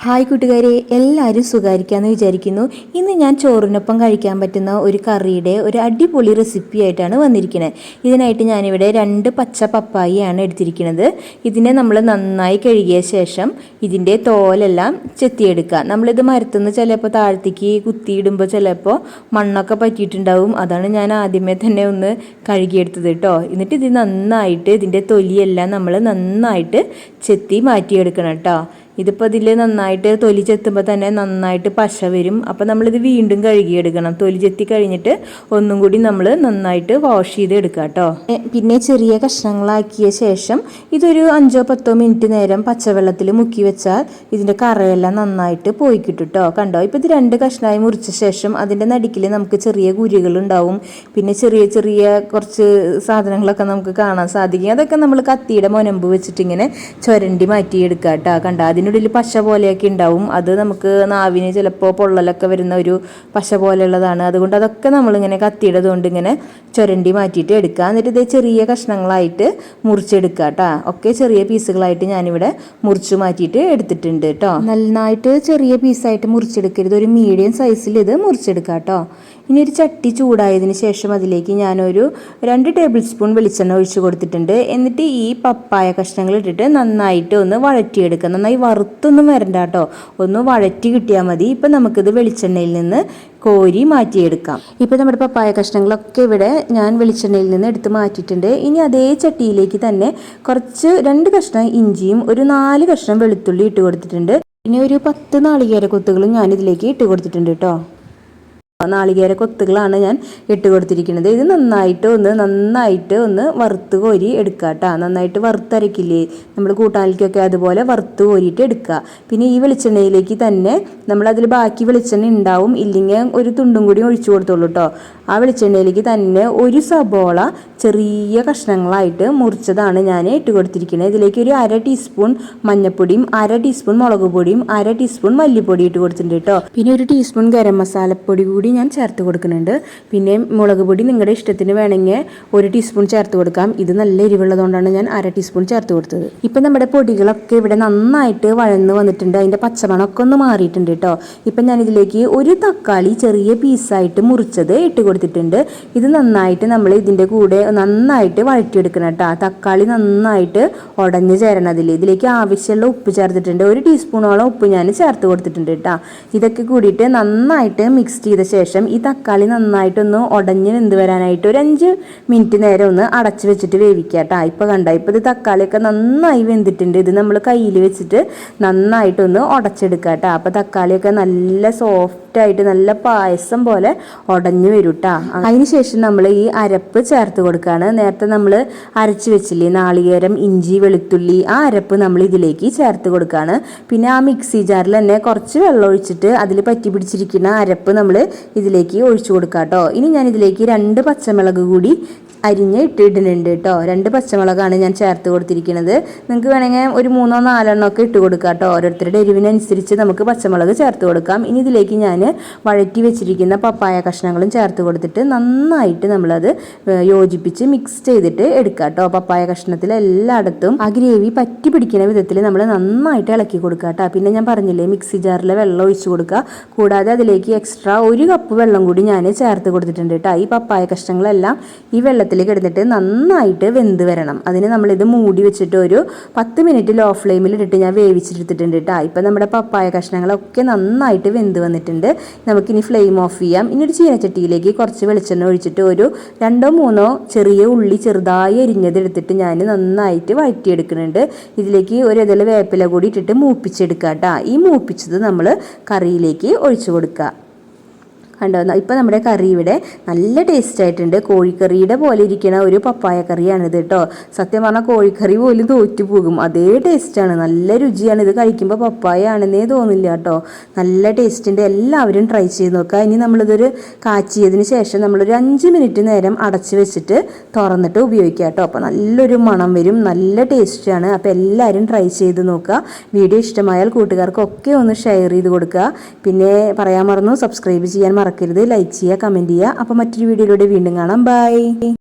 Hi കൂട്ടുകാരെ, എല്ലാവരും സുഖമായിരിക്കാമെന്ന് വിചാരിക്കുന്നു. ഇന്ന് ഞാൻ ചോറിനൊപ്പം കഴിക്കാൻ പറ്റുന്ന ഒരു കറിയുടെ ഒരു അടിപൊളി റെസിപ്പി ആയിട്ടാണ് വന്നിരിക്കുന്നത്. ഇതിനായിട്ട് ഞാനിവിടെ 2 പച്ച പപ്പായയാണ് എടുത്തിരിക്കുന്നത്. ഇതിനെ നമ്മൾ നന്നായി കഴുകിയ ശേഷം ഇതിൻ്റെ തോലെല്ലാം ചെത്തിയെടുക്കുക. നമ്മളിത് മരത്തുനിന്ന് ചിലപ്പോൾ താഴത്തേക്ക് കുത്തിയിടുമ്പോൾ ചിലപ്പോൾ മണ്ണൊക്കെ പറ്റിയിട്ടുണ്ടാവും. അതാണ് ഞാൻ ആദ്യമേ തന്നെ ഒന്ന് കഴുകിയെടുത്തത് കേട്ടോ. എന്നിട്ട് ഇത് നന്നായിട്ട് ഇതിൻ്റെ തൊലിയെല്ലാം നമ്മൾ നന്നായിട്ട് ചെത്തി മാറ്റിയെടുക്കണം കേട്ടോ. ഇതിപ്പോൾ ഇതിൽ നന്നായിട്ട് തൊലി ചെത്തുമ്പോൾ തന്നെ നന്നായിട്ട് പശ വരും. അപ്പോൾ നമ്മളിത് വീണ്ടും കഴുകിയെടുക്കണം. തൊലി ചെത്തി കഴിഞ്ഞിട്ട് ഒന്നും കൂടി നമ്മൾ നന്നായിട്ട് വാഷ് ചെയ്ത് എടുക്കുക കേട്ടോ. പിന്നെ ചെറിയ കഷ്ണങ്ങളാക്കിയ ശേഷം ഇതൊരു 5-10 മിനിറ്റ് നേരം പച്ചവെള്ളത്തിൽ മുക്കി വെച്ചാൽ ഇതിൻ്റെ കറയെല്ലാം നന്നായിട്ട് പോയി കിട്ടും കേട്ടോ. കണ്ടോ, ഇപ്പോൾ ഇത് 2 കഷ്ണമായി മുറിച്ച ശേഷം അതിൻ്റെ നടുക്കിൽ നമുക്ക് ചെറിയ കുരുകളുണ്ടാവും. പിന്നെ ചെറിയ ചെറിയ കുറച്ച് സാധനങ്ങളൊക്കെ നമുക്ക് കാണാൻ സാധിക്കും. അതൊക്കെ നമ്മൾ കത്തിയുടെ മുനമ്പ് വെച്ചിട്ട് ഇങ്ങനെ ചുരണ്ടി മാറ്റിയെടുക്കുക കേട്ടോ. കണ്ടോ, അതിനുള്ളിൽ പശ പോലെയൊക്കെ ഉണ്ടാവും. അത് നമുക്ക് നാവിന് ചിലപ്പോൾ പൊള്ളലൊക്കെ വരുന്ന ഒരു പശ പോലെയുള്ളതാണ്. അതുകൊണ്ട് അതൊക്കെ നമ്മളിങ്ങനെ കത്തിയുടെ കൊണ്ട് ഇങ്ങനെ ചുരണ്ടി മാറ്റിയിട്ട് എടുക്കുക. എന്നിട്ട് ഇത് ചെറിയ കഷ്ണങ്ങളായിട്ട് മുറിച്ചെടുക്കുക കേട്ടോ. ഒക്കെ ചെറിയ പീസുകളായിട്ട് ഞാനിവിടെ മുറിച്ച് മാറ്റിയിട്ട് എടുത്തിട്ടുണ്ട് കേട്ടോ. നന്നായിട്ട് ചെറിയ പീസായിട്ട് മുറിച്ചെടുക്കരുത്, ഒരു മീഡിയം സൈസിൽ ഇത് മുറിച്ചെടുക്കുക കേട്ടോ. ഇനി ഒരു ചട്ടി ചൂടായതിന് ശേഷം അതിലേക്ക് ഞാനൊരു 2 ടേബിൾ സ്പൂൺ വെളിച്ചെണ്ണ ഒഴിച്ച് കൊടുത്തിട്ടുണ്ട്. എന്നിട്ട് ഈ പപ്പായ കഷ്ണങ്ങൾ ഇട്ടിട്ട് നന്നായിട്ട് ഒന്ന് വഴറ്റിയെടുക്കുക. നന്നായി വറുത്തൊന്നും വരണ്ട കേട്ടോ, ഒന്ന് വഴറ്റി കിട്ടിയാൽ മതി. ഇപ്പം നമുക്കിത് വെളിച്ചെണ്ണയിൽ നിന്ന് കോരി മാറ്റിയെടുക്കാം. ഇപ്പോൾ നമ്മുടെ പപ്പായ കഷ്ണങ്ങളൊക്കെ ഇവിടെ ഞാൻ വെളിച്ചെണ്ണയിൽ നിന്ന് എടുത്ത് മാറ്റിയിട്ടുണ്ട്. ഇനി അതേ ചട്ടിയിലേക്ക് തന്നെ കുറച്ച് 2 കഷ്ണം ഇഞ്ചിയും ഒരു 4 കഷ്ണം വെളുത്തുള്ളി ഇട്ട് കൊടുത്തിട്ടുണ്ട്. പിന്നെ ഒരു 10 നാളികേര കൊത്തുകളും ഞാനിതിലേക്ക് ഇട്ട് കൊടുത്തിട്ടുണ്ട് കേട്ടോ. നാളികേര കൊത്തുകളാണ് ഞാൻ ഇട്ട് കൊടുത്തിരിക്കുന്നത്. ഇത് നന്നായിട്ട് ഒന്ന് വറുത്ത് കോരി എടുക്കുക കേട്ടോ. നന്നായിട്ട് വറുത്തരക്കില്ലേ നമ്മൾ കൂട്ടാനിലേക്കൊക്കെ, അതുപോലെ വറുത്ത് കോരിയിട്ട് എടുക്കുക. പിന്നെ ഈ വെളിച്ചെണ്ണയിലേക്ക് തന്നെ നമ്മളതിൽ ബാക്കി വെളിച്ചെണ്ണ ഉണ്ടാവും, ഇല്ലെങ്കിൽ ഒരു തുണ്ടും കൂടി ഒഴിച്ചു കൊടുത്തോളൂ കേട്ടോ. ആ വെളിച്ചെണ്ണയിലേക്ക് തന്നെ ഒരു സബോള ചെറിയ കഷ്ണങ്ങളായിട്ട് മുറിച്ചതാണ് ഞാൻ ഇട്ട് കൊടുത്തിരിക്കുന്നത്. ഇതിലേക്ക് ഒരു 1/2 ടീസ്പൂൺ മഞ്ഞൾപ്പൊടിയും 1/2 ടീസ്പൂൺ മുളക് പൊടിയും 1/2 ടീസ്പൂൺ മല്ലിപ്പൊടി ഇട്ട് കൊടുത്തിട്ടുണ്ട് കേട്ടോ. പിന്നെ ഒരു ടീസ്പൂൺ ഗരം മസാലപ്പൊടി കൂടി ഞാൻ ചേർത്ത് കൊടുക്കുന്നുണ്ട്. പിന്നെ മുളക് പൊടി നിങ്ങളുടെ ഇഷ്ടത്തിന് വേണമെങ്കിൽ 1 ടീസ്പൂൺ ചേർത്ത് കൊടുക്കാം. ഇത് നല്ല എരിവുള്ളതുകൊണ്ടാണ് ഞാൻ 1/2 ടീസ്പൂൺ ചേർത്ത് കൊടുത്തത്. ഇപ്പം നമ്മുടെ പൊടികളൊക്കെ ഇവിടെ നന്നായിട്ട് വഴന്ന് വന്നിട്ടുണ്ട്. അതിൻ്റെ പച്ചമണമൊക്കെ ഒന്ന് മാറിയിട്ടുണ്ട് കേട്ടോ. ഇപ്പം ഞാനിതിലേക്ക് ഒരു തക്കാളി ചെറിയ പീസായിട്ട് മുറിച്ചത് ഇട്ട് കൊടുത്തിട്ടുണ്ട്. ഇത് നന്നായിട്ട് നമ്മൾ ഇതിൻ്റെ കൂടെ നന്നായിട്ട് വഴറ്റിയെടുക്കണം കേട്ടോ. തക്കാളി നന്നായിട്ട് ഉടഞ്ഞ് ചേരണം. ഇതിലേക്ക് ആവശ്യമുള്ള ഉപ്പ് ചേർത്തിട്ടുണ്ട്. 1 ടീസ്പൂണോളം ഉപ്പ് ഞാൻ ചേർത്ത് കൊടുത്തിട്ടുണ്ട് കേട്ടോ. ഇതൊക്കെ കൂടിയിട്ട് നന്നായിട്ട് മിക്സ് ചെയ്ത ശേഷം ഈ തക്കാളി നന്നായിട്ടൊന്ന് ഉടഞ്ഞ് വെന്ത് വരാനായിട്ട് ഒരു 5 മിനിറ്റ് നേരം ഒന്ന് അടച്ച് വെച്ചിട്ട് വേവിക്കുക കേട്ടോ. ഇപ്പോൾ കണ്ട, ഇപ്പോൾ ഇത് തക്കാളിയൊക്കെ നന്നായി വെന്തിട്ടുണ്ട്. ഇത് നമ്മൾ കയ്യിൽ വെച്ചിട്ട് നന്നായിട്ടൊന്ന് ഉടച്ചെടുക്കുക കേട്ടോ. അപ്പോൾ തക്കാളിയൊക്കെ നല്ല സോഫ്റ്റായിട്ട് നല്ല പായസം പോലെ ഉടഞ്ഞു വരും കേട്ടോ. അതിനുശേഷം നമ്മൾ ഈ അരപ്പ് ചേർത്ത് കൊടുക്കുകയാണ്. നേരത്തെ നമ്മൾ അരച്ച് വെച്ചില്ലേ നാളികേരം, ഇഞ്ചി, വെളുത്തുള്ളി, ആ അരപ്പ് നമ്മൾ ഇതിലേക്ക് ചേർത്ത് കൊടുക്കുകയാണ്. പിന്നെ ആ മിക്സി ജാറിൽ തന്നെ കുറച്ച് വെള്ളം ഒഴിച്ചിട്ട് അതിൽ പറ്റി പിടിച്ചിരിക്കുന്ന അരപ്പ് നമ്മൾ ഇതിലേക്ക് ഒഴിച്ചു കൊടുക്കാം കേട്ടോ. ഇനി ഞാൻ ഇതിലേക്ക് 2 പച്ചമുളക് കൂടി അരിഞ്ഞ് ഇട്ടിടുന്നുണ്ട് കേട്ടോ. 2 പച്ചമുളകാണ് ഞാൻ ചേർത്ത് കൊടുത്തിരിക്കുന്നത്. നിങ്ങൾക്ക് വേണമെങ്കിൽ ഒരു 3-4 ഒക്കെ ഇട്ട് കൊടുക്കാം കേട്ടോ. ഓരോരുത്തരുടെ എരിവിനനുസരിച്ച് നമുക്ക് പച്ചമുളക് ചേർത്ത് കൊടുക്കാം. ഇനി ഇതിലേക്ക് ഞാൻ വഴറ്റി വെച്ചിരിക്കുന്ന പപ്പായ കഷ്ണങ്ങളും ചേർത്ത് കൊടുത്തിട്ട് നന്നായിട്ട് നമ്മളത് യോജിപ്പിച്ച് മിക്സ് ചെയ്തിട്ട് എടുക്കുക കേട്ടോ. പപ്പായ കഷ്ണത്തിൽ എല്ലായിടത്തും ആ ഗ്രേവി പറ്റി പിടിക്കുന്ന വിധത്തിൽ നമ്മൾ നന്നായിട്ട് ഇളക്കി കൊടുക്കുക കേട്ടോ. പിന്നെ ഞാൻ പറഞ്ഞില്ലേ മിക്സി ജാറിലെ വെള്ളം ഒഴിച്ച് കൊടുക്കുക. കൂടാതെ അതിലേക്ക് എക്സ്ട്രാ 1 കപ്പ് വെള്ളം കൂടി ഞാൻ ചേർത്ത് കൊടുത്തിട്ടുണ്ട് കേട്ടോ. ഈ പപ്പായ കഷ്ണങ്ങളെല്ലാം ഈ വെള്ളത്തിൽ കിടന്നിട്ട് നന്നായിട്ട് വെന്ത് വരണം. അതിന് നമ്മളിത് മൂടി വെച്ചിട്ട് ഒരു 10 മിനിറ്റ് ലോ ഫ്ലെയിമിൽ ഇട്ടിട്ട് ഞാൻ വേവിച്ചെടുത്തിട്ടുണ്ട് കേട്ടോ. ഇപ്പം നമ്മുടെ പപ്പായ കഷ്ണങ്ങളൊക്കെ നന്നായിട്ട് വെന്ത് വന്നിട്ടുണ്ട്. നമുക്കിനി ഫ്ലെയിം ഓഫ് ചെയ്യാം. ഇനി ഒരു ചീനച്ചട്ടിയിലേക്ക് കുറച്ച് വെളിച്ചെണ്ണ ഒഴിച്ചിട്ട് ഒരു 2-3 ചെറിയ ഉള്ളി ചെറുതായി അരിഞ്ഞതെടുത്തിട്ട് ഞാൻ നന്നായിട്ട് വഴറ്റിയെടുക്കുന്നുണ്ട്. ഇതിലേക്ക് ഒരു ഇതൾ വേപ്പില കൂടി ഇട്ടിട്ട് മൂപ്പിച്ചെടുക്കുക കേട്ടോ. ഈ മൂപ്പിച്ചത് നമ്മൾ കറിയിലേക്ക് ഒഴിച്ചു കൊടുക്കുക. കണ്ടോ, ഇപ്പോൾ നമ്മുടെ കറി ഇവിടെ നല്ല ടേസ്റ്റ് ആയിട്ടുണ്ട്. കോഴിക്കറിയുടെ പോലെ ഇരിക്കുന്ന ഒരു പപ്പായ കറിയാണിത് കേട്ടോ. സത്യം പറഞ്ഞാൽ കോഴിക്കറി പോലും തോറ്റു പോകും, അതേ ടേസ്റ്റാണ്. നല്ല രുചിയാണ്. ഇത് കഴിക്കുമ്പോൾ പപ്പായ ആണെന്നേ തോന്നില്ല കേട്ടോ. നല്ല ടേസ്റ്റിൻ്റെ, എല്ലാവരും ട്രൈ ചെയ്ത് നോക്കുക. ഇനി നമ്മളിതൊരു കാച്ചിയതിന് ശേഷം നമ്മളൊരു 5 മിനിറ്റ് നേരം അടച്ച് വെച്ചിട്ട് തുറന്നിട്ട് ഉപയോഗിക്കുക കേട്ടോ. അപ്പോൾ നല്ലൊരു മണം വരും, നല്ല ടേസ്റ്റാണ്. അപ്പോൾ എല്ലാവരും ട്രൈ ചെയ്ത് നോക്കുക. വീഡിയോ ഇഷ്ടമായാൽ കൂട്ടുകാർക്കൊക്കെ ഒന്ന് ഷെയർ ചെയ്ത് കൊടുക്കുക. പിന്നെ പറയാൻ മറന്നു, സബ്സ്ക്രൈബ് ചെയ്യാൻ മറക്കരുത്, ലൈക്ക് ചെയ്യുക, കമൻറ്റ് ചെയ്യുക. അപ്പോൾ മറ്റൊരു വീഡിയോയിലൂടെ വീണ്ടും കാണാം. ബൈ.